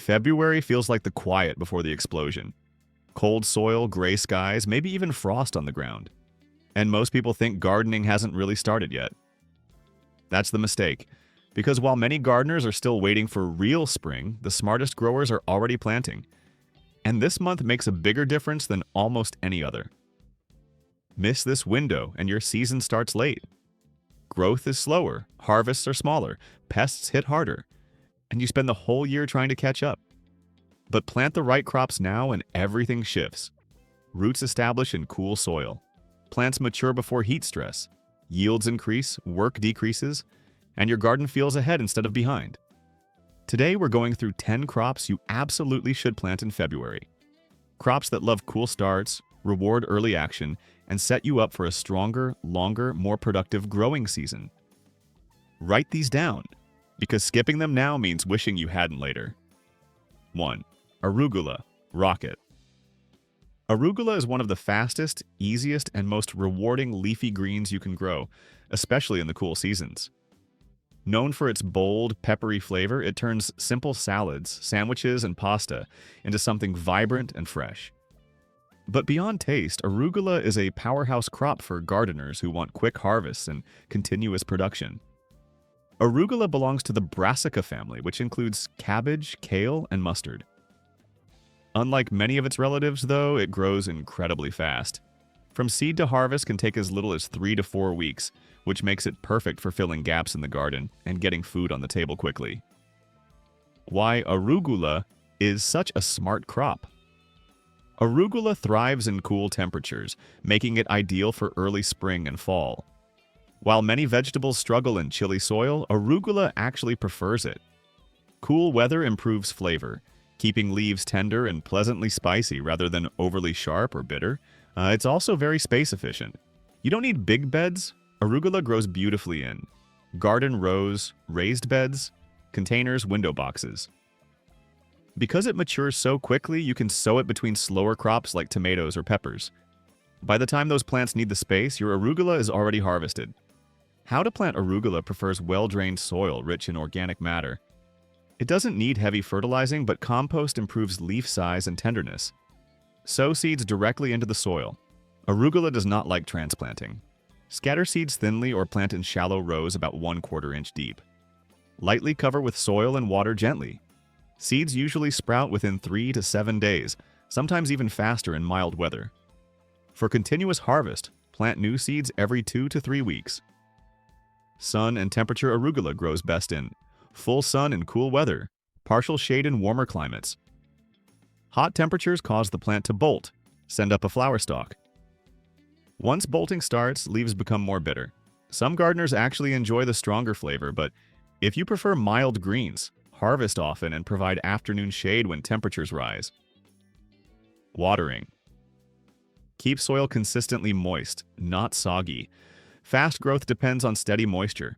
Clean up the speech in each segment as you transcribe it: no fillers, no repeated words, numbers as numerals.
February feels like the quiet before the explosion. Cold soil, gray skies, maybe even frost on the ground. And most people think gardening hasn't really started yet. That's the mistake, because while many gardeners are still waiting for real spring, the smartest growers are already planting. And this month makes a bigger difference than almost any other. Miss this window and your season starts late. Growth is slower, harvests are smaller, pests hit harder, and you spend the whole year trying to catch up. But plant the right crops now and everything shifts. Roots establish in cool soil. Plants mature before heat stress. Yields increase, work decreases, and your garden feels ahead instead of behind. Today we're going through 10 crops you absolutely should plant in February. Crops that love cool starts, reward early action, and set you up for a stronger, longer, more productive growing season. Write these down, because skipping them now means wishing you hadn't later. 1. Arugula, rocket. Arugula is one of the fastest, easiest, and most rewarding leafy greens you can grow, especially in the cool seasons. Known for its bold, peppery flavor, it turns simple salads, sandwiches, and pasta into something vibrant and fresh. But beyond taste, arugula is a powerhouse crop for gardeners who want quick harvests and continuous production. Arugula belongs to the Brassica family, which includes cabbage, kale, and mustard. Unlike many of its relatives, though, it grows incredibly fast. From seed to harvest can take as little as 3 to 4 weeks, which makes it perfect for filling gaps in the garden and getting food on the table quickly. Why arugula is such a smart crop. Arugula thrives in cool temperatures, making it ideal for early spring and fall. While many vegetables struggle in chilly soil, arugula actually prefers it. Cool weather improves flavor, keeping leaves tender and pleasantly spicy rather than overly sharp or bitter. It's also very space efficient. You don't need big beds. Arugula grows beautifully in garden rows, raised beds, containers, window boxes. Because it matures so quickly, you can sow it between slower crops like tomatoes or peppers. By the time those plants need the space, your arugula is already harvested. How to plant arugula prefers well-drained soil rich in organic matter. It doesn't need heavy fertilizing, but compost improves leaf size and tenderness. Sow seeds directly into the soil. Arugula does not like transplanting. Scatter seeds thinly or plant in shallow rows about 1/4 inch deep. Lightly cover with soil and water gently. Seeds usually sprout within 3 to 7 days, sometimes even faster in mild weather. For continuous harvest, plant new seeds every 2 to 3 weeks. Sun and temperature arugula grows best in full sun in cool weather, partial shade in warmer climates. Hot temperatures cause the plant to bolt, send up a flower stalk. Once bolting starts, leaves become more bitter. Some gardeners actually enjoy the stronger flavor, but if you prefer mild greens, harvest often and provide afternoon shade when temperatures rise. Watering. Keep soil consistently moist, not soggy. Fast growth depends on steady moisture.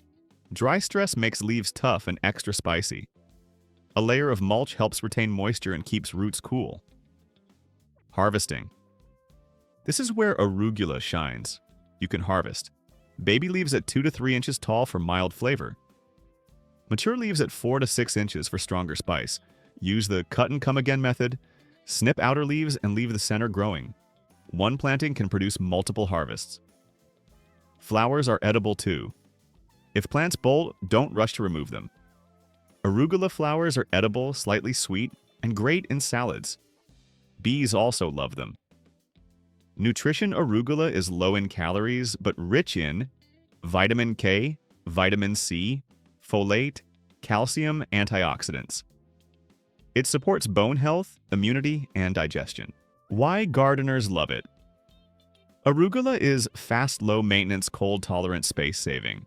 Dry stress makes leaves tough and extra spicy. A layer of mulch helps retain moisture and keeps roots cool. Harvesting. This is where arugula shines. You can harvest. Baby leaves at 2 to 3 inches tall for mild flavor. Mature leaves at 4 to 6 inches for stronger spice. Use the cut and come again method. Snip outer leaves and leave the center growing. One planting can produce multiple harvests. Flowers are edible too. If plants bolt, don't rush to remove them. Arugula flowers are edible, slightly sweet, and great in salads. Bees also love them. Nutrition arugula is low in calories, but rich in vitamin K, vitamin C, folate, calcium, antioxidants. It supports bone health, immunity, and digestion. Why gardeners love it. Arugula is fast, low-maintenance, cold-tolerant, space-saving.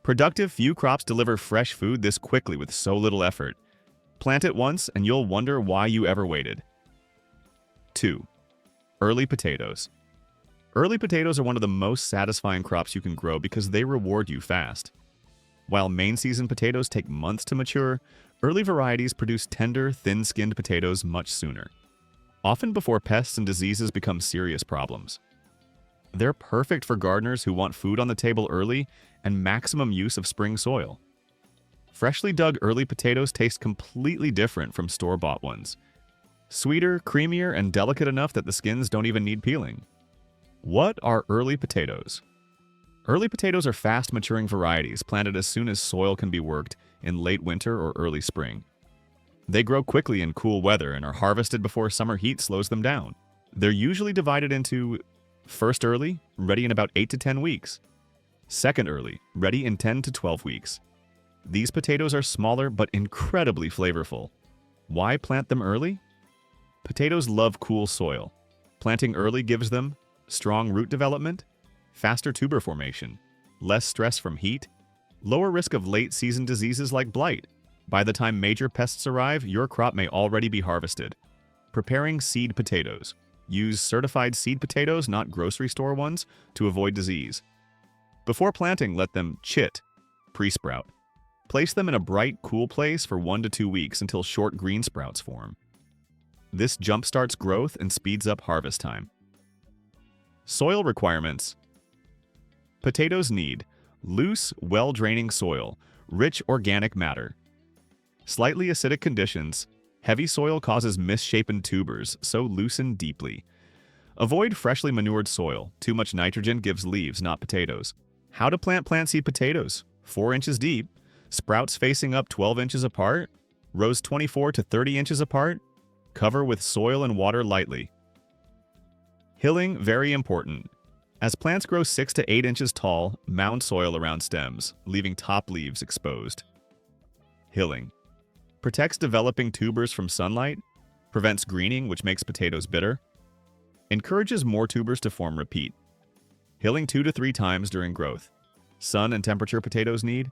Productive few crops deliver fresh food this quickly with so little effort. Plant it once and you'll wonder why you ever waited. 2. Early potatoes. Early potatoes are one of the most satisfying crops you can grow because they reward you fast. While main season potatoes take months to mature, early varieties produce tender, thin-skinned potatoes much sooner, often before pests and diseases become serious problems. They're perfect for gardeners who want food on the table early and maximum use of spring soil. Freshly dug early potatoes taste completely different from store-bought ones. Sweeter, creamier, and delicate enough that the skins don't even need peeling. What are early potatoes? Early potatoes are fast-maturing varieties planted as soon as soil can be worked in late winter or early spring. They grow quickly in cool weather and are harvested before summer heat slows them down. They're usually divided into first early, ready in about 8 to 10 weeks. Second early, ready in 10 to 12 weeks. These potatoes are smaller but incredibly flavorful. Why plant them early? Potatoes love cool soil. Planting early gives them strong root development, faster tuber formation, less stress from heat, lower risk of late-season diseases like blight. By the time major pests arrive, your crop may already be harvested. Preparing seed potatoes. Use certified seed potatoes, not grocery store ones, to avoid disease. Before planting, let them chit, pre-sprout. Place them in a bright, cool place for 1 to 2 weeks until short green sprouts form. This jumpstarts growth and speeds up harvest time. Soil requirements. Potatoes need loose, well-draining soil, rich organic matter. Slightly acidic conditions. Heavy soil causes misshapen tubers, so loosen deeply. Avoid freshly manured soil. Too much nitrogen gives leaves, not potatoes. How to plant plant seed potatoes? 4 inches deep. Sprouts facing up 12 inches apart. Rows 24 to 30 inches apart. Cover with soil and water lightly. Hilling, very important. As plants grow 6 to 8 inches tall, mound soil around stems, leaving top leaves exposed. Hilling protects developing tubers from sunlight, prevents greening, which makes potatoes bitter, encourages more tubers to form repeat. Hilling 2 to 3 times during growth. Sun and temperature potatoes need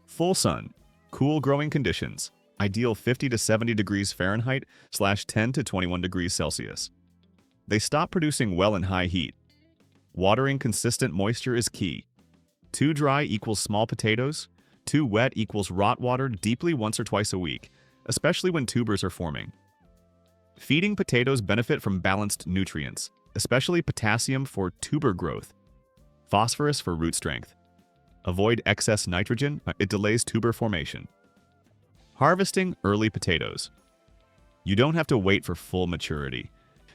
full sun, cool growing conditions, ideal 50 to 70 degrees Fahrenheit / 10 to 21 degrees Celsius. They stop producing well in high heat. Watering consistent moisture is key. Too dry equals small potatoes. Too wet equals rot water deeply once or twice a week, especially when tubers are forming. Feeding potatoes benefit from balanced nutrients, especially potassium for tuber growth, phosphorus for root strength. Avoid excess nitrogen, it delays tuber formation. Harvesting early potatoes. You don't have to wait for full maturity.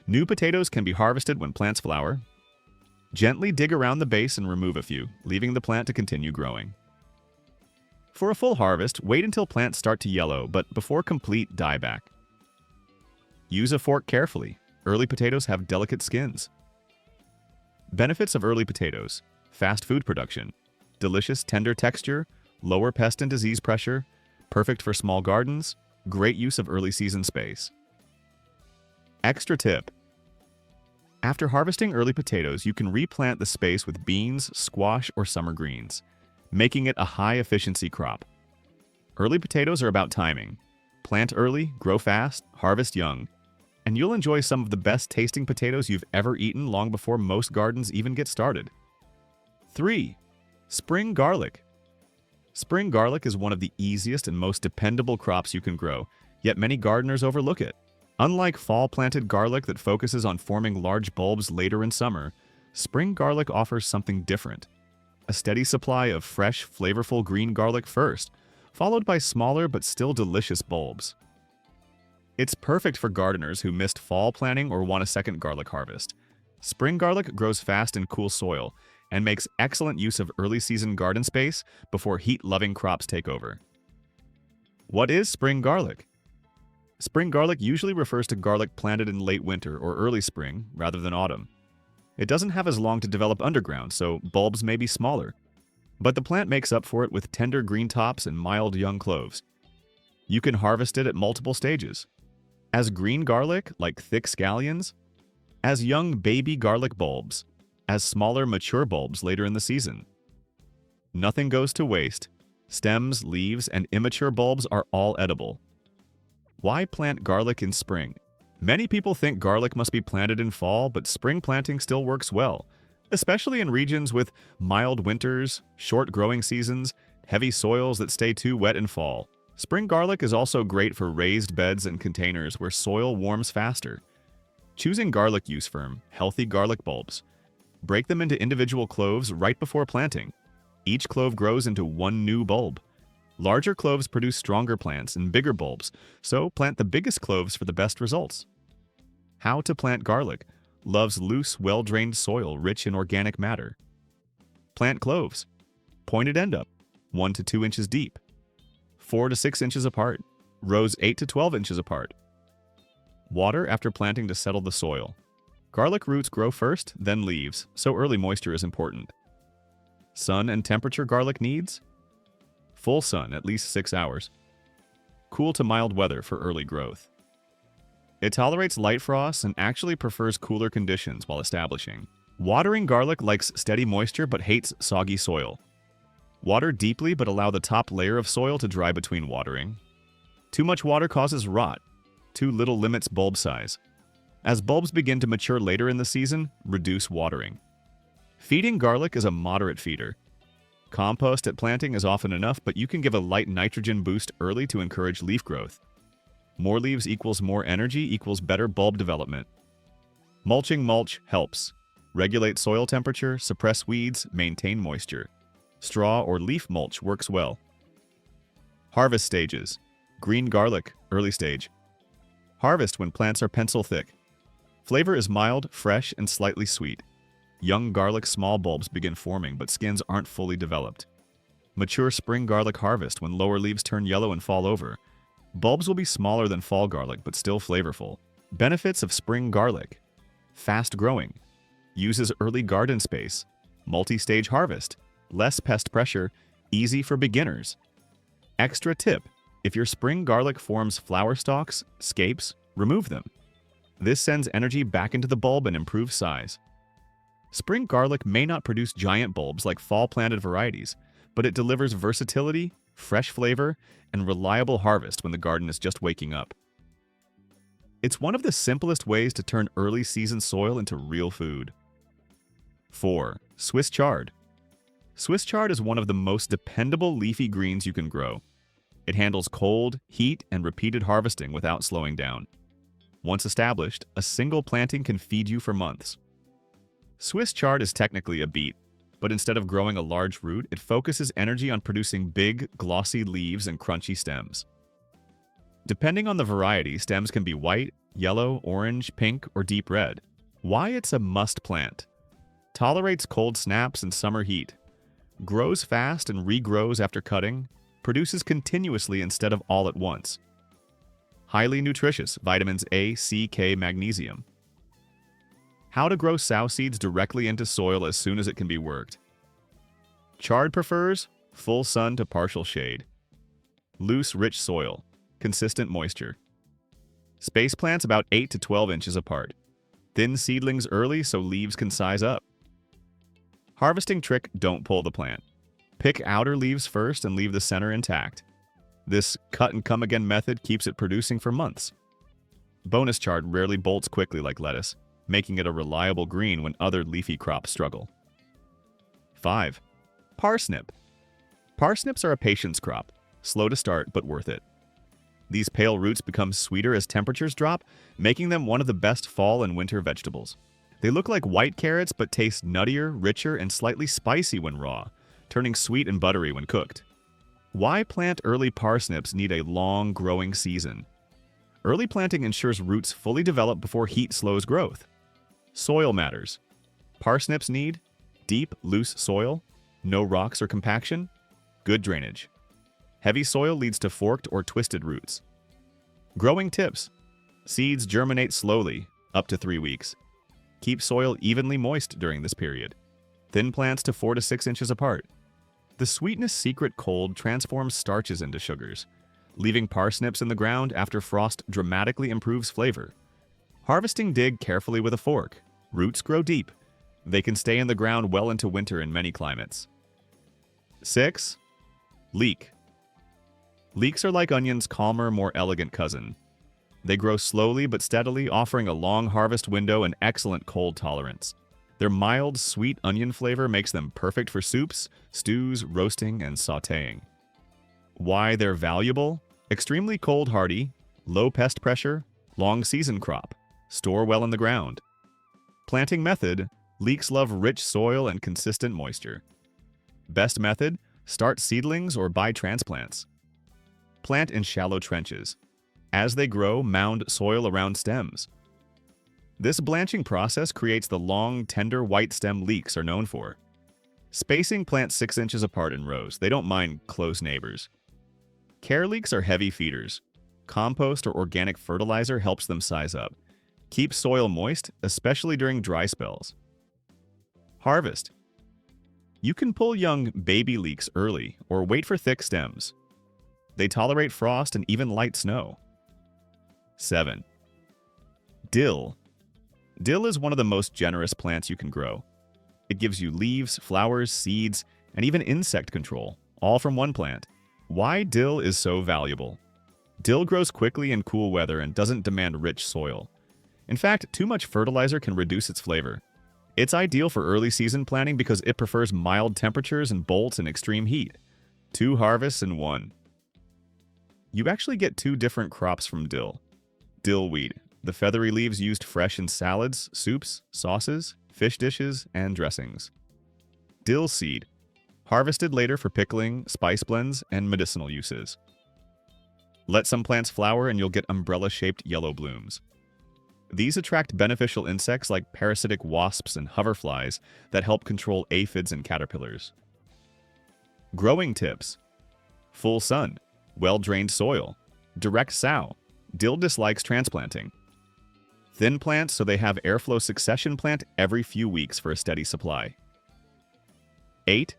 New potatoes can be harvested when plants flower. Gently dig around the base and remove a few, leaving the plant to continue growing. For a full harvest, wait until plants start to yellow, but before complete dieback. Use a fork carefully. Early potatoes have delicate skins. Benefits of early potatoes: fast food production, delicious tender texture, lower pest and disease pressure, perfect for small gardens, great use of early season space. Extra tip: after harvesting early potatoes, you can replant the space with beans, squash, or summer greens, making it a high-efficiency crop. Early potatoes are about timing. Plant early, grow fast, harvest young, and you'll enjoy some of the best-tasting potatoes you've ever eaten long before most gardens even get started. 3. Spring garlic. Spring garlic is one of the easiest and most dependable crops you can grow, yet many gardeners overlook it. Unlike fall-planted garlic that focuses on forming large bulbs later in summer, spring garlic offers something different. A steady supply of fresh, flavorful green garlic first, followed by smaller but still delicious bulbs. It's perfect for gardeners who missed fall planting or want a second garlic harvest. Spring garlic grows fast in cool soil and makes excellent use of early-season garden space before heat-loving crops take over. What is spring garlic? Spring garlic usually refers to garlic planted in late winter or early spring rather than autumn. It doesn't have as long to develop underground, so bulbs may be smaller. But the plant makes up for it with tender green tops and mild young cloves. You can harvest it at multiple stages: as green garlic, like thick scallions, as young baby garlic bulbs, as smaller mature bulbs later in the season. Nothing goes to waste. Stems, leaves, and immature bulbs are all edible. Why plant garlic in spring? Many people think garlic must be planted in fall, but spring planting still works well, especially in regions with mild winters, short growing seasons, heavy soils that stay too wet in fall. Spring garlic is also great for raised beds and containers where soil warms faster. Choosing garlic use firm, healthy garlic bulbs. Break them into individual cloves right before planting. Each clove grows into one new bulb. Larger cloves produce stronger plants and bigger bulbs, so plant the biggest cloves for the best results. How to plant garlic. Loves loose, well-drained soil rich in organic matter. Plant cloves. Pointed end up, 1 to 2 inches deep. 4 to 6 inches apart. Rows 8 to 12 inches apart. Water after planting to settle the soil. Garlic roots grow first, then leaves, so early moisture is important. Sun and temperature garlic needs. Full sun, at least 6 hours. Cool to mild weather for early growth. It tolerates light frosts and actually prefers cooler conditions while establishing. Watering garlic likes steady moisture but hates soggy soil. Water deeply but allow the top layer of soil to dry between watering. Too much water causes rot. Too little limits bulb size. As bulbs begin to mature later in the season, reduce watering. Feeding garlic is a moderate feeder. Compost at planting is often enough, but you can give a light nitrogen boost early to encourage leaf growth. More leaves equals more energy equals better bulb development. Mulching mulch helps. Regulate soil temperature, suppress weeds, maintain moisture. Straw or leaf mulch works well. Harvest stages. Green garlic, early stage. Harvest when plants are pencil thick. Flavor is mild, fresh, and slightly sweet. Young garlic small bulbs begin forming, but skins aren't fully developed. Mature spring garlic harvest when lower leaves turn yellow and fall over. Bulbs will be smaller than fall garlic, but still flavorful. Benefits of spring garlic. Fast growing. Uses early garden space. Multi-stage harvest. Less pest pressure. Easy for beginners. Extra tip. If your spring garlic forms flower stalks, scapes, remove them. This sends energy back into the bulb and improves size. Spring garlic may not produce giant bulbs like fall-planted varieties, but it delivers versatility, fresh flavor, and reliable harvest when the garden is just waking up. It's one of the simplest ways to turn early season soil into real food. 4. Swiss chard. Swiss chard is one of the most dependable leafy greens you can grow. It handles cold, heat, and repeated harvesting without slowing down. Once established, a single planting can feed you for months. Swiss chard is technically a beet, but instead of growing a large root, it focuses energy on producing big, glossy leaves and crunchy stems. Depending on the variety, stems can be white, yellow, orange, pink, or deep red. Why it's a must plant. Tolerates cold snaps and summer heat. Grows fast and regrows after cutting. Produces continuously instead of all at once. Highly nutritious, vitamins A, C, K, magnesium. How to grow sow seeds directly into soil as soon as it can be worked. Chard prefers full sun to partial shade. Loose, rich soil. Consistent moisture. Space plants about 8 to 12 inches apart. Thin seedlings early so leaves can size up. Harvesting trick: don't pull the plant. Pick outer leaves first and leave the center intact. This cut-and-come-again method keeps it producing for months. Bonus chard rarely bolts quickly like lettuce, making it a reliable green when other leafy crops struggle. 5. Parsnip. Parsnips are a patience crop, slow to start but worth it. These pale roots become sweeter as temperatures drop, making them one of the best fall and winter vegetables. They look like white carrots but taste nuttier, richer, and slightly spicy when raw, turning sweet and buttery when cooked. Why plant early parsnips need a long growing season? Early planting ensures roots fully develop before heat slows growth. Soil matters. Parsnips need deep, loose soil, no rocks or compaction, good drainage. Heavy soil leads to forked or twisted roots. Growing tips. Seeds germinate slowly, up to 3 weeks. Keep soil evenly moist during this period. Thin plants to 4 to 6 inches apart. The sweetness secret cold transforms starches into sugars. Leaving parsnips in the ground after frost dramatically improves flavor. Harvesting dig carefully with a fork. Roots grow deep. They can stay in the ground well into winter in many climates. 6. Leek. Leeks are like onions' calmer, more elegant cousin. They grow slowly but steadily, offering a long harvest window and excellent cold tolerance. Their mild, sweet onion flavor makes them perfect for soups, stews, roasting, and sautéing. Why they're valuable? Extremely cold hardy, low pest pressure, long season crop, store well in the ground. Planting method: leeks love rich soil and consistent moisture. Best method: start seedlings or buy transplants. Plant in shallow trenches. As they grow, mound soil around stems. This blanching process creates the long, tender white stem leeks are known for. Spacing plants 6 inches apart in rows. They don't mind close neighbors. Care leeks are heavy feeders. Compost or organic fertilizer helps them size up. Keep soil moist, especially during dry spells. Harvest. You can pull young baby leeks early or wait for thick stems. They tolerate frost and even light snow. 7. Dill. Dill is one of the most generous plants you can grow. It gives you leaves, flowers, seeds, and even insect control, all from one plant. Why dill is so valuable? Dill grows quickly in cool weather and doesn't demand rich soil. In fact, too much fertilizer can reduce its flavor. It's ideal for early season planting because it prefers mild temperatures and bolts in extreme heat. 2 harvests in 1. You actually get 2 different crops from dill. Dill weed, the feathery leaves used fresh in salads, soups, sauces, fish dishes, and dressings. Dill seed, harvested later for pickling, spice blends, and medicinal uses. Let some plants flower and you'll get umbrella-shaped yellow blooms. These attract beneficial insects like parasitic wasps and hoverflies that help control aphids and caterpillars. Growing tips. Full sun, well-drained soil, direct sow. Dill dislikes transplanting. Thin plants so they have airflow succession plant every few weeks for a steady supply. 8.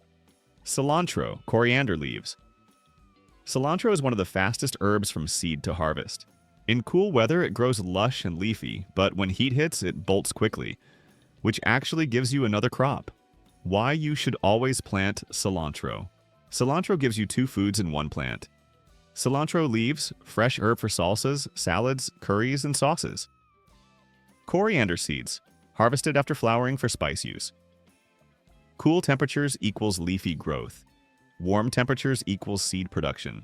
Cilantro, coriander leaves. Cilantro is one of the fastest herbs from seed to harvest. In cool weather, it grows lush and leafy, but when heat hits, it bolts quickly, which actually gives you another crop. Why you should always plant cilantro. Cilantro gives you 2 foods in one plant. Cilantro leaves, fresh herb for salsas, salads, curries, and sauces. Coriander seeds, harvested after flowering for spice use. Cool temperatures equals leafy growth. Warm temperatures equals seed production.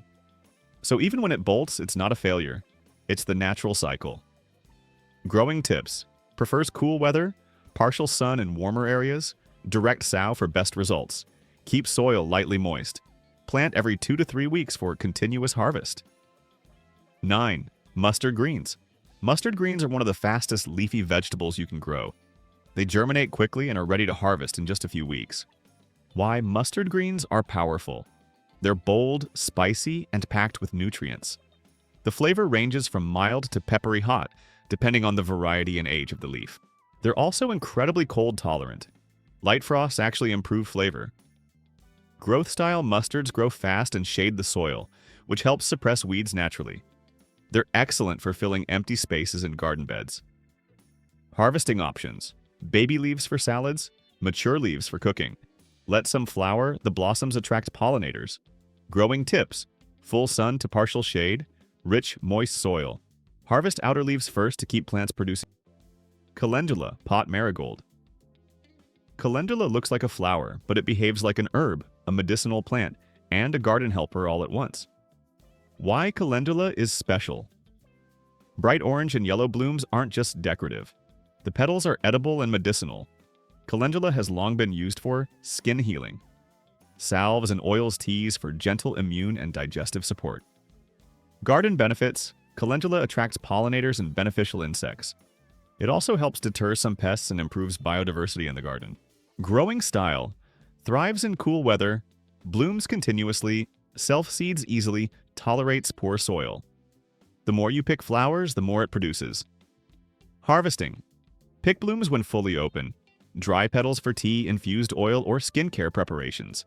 So even when it bolts, it's not a failure. It's the natural cycle. Growing tips. Prefers cool weather, partial sun in warmer areas, direct sow for best results. Keep soil lightly moist. Plant every 2 to 3 weeks for continuous harvest. 9. Mustard greens. Mustard greens are one of the fastest leafy vegetables you can grow. They germinate quickly and are ready to harvest in just a few weeks. Why mustard greens are powerful. They're bold, spicy, and packed with nutrients. The flavor ranges from mild to peppery hot, depending on the variety and age of the leaf. They're also incredibly cold tolerant. Light frosts actually improve flavor. Growth-style mustards grow fast and shade the soil, which helps suppress weeds naturally. They're excellent for filling empty spaces in garden beds. Harvesting options. Baby leaves for salads, mature leaves for cooking. Let some flower, the blossoms attract pollinators. Growing tips. Full sun to partial shade, rich, moist soil. Harvest outer leaves first to keep plants producing. Calendula, pot marigold. Calendula looks like a flower, but it behaves like an herb, a medicinal plant, and a garden helper all at once. Why calendula is special. Bright orange and yellow blooms aren't just decorative. The petals are edible and medicinal. Calendula has long been used for skin healing, salves and oils teas for gentle immune and digestive support. Garden benefits. Calendula attracts pollinators and beneficial insects. It also helps deter some pests and improves biodiversity in the garden. Growing style. Thrives in cool weather, blooms continuously, self-seeds easily, tolerates poor soil. The more you pick flowers, the more it produces. Harvesting. Pick blooms when fully open. Dry petals for tea, infused oil, or skincare preparations.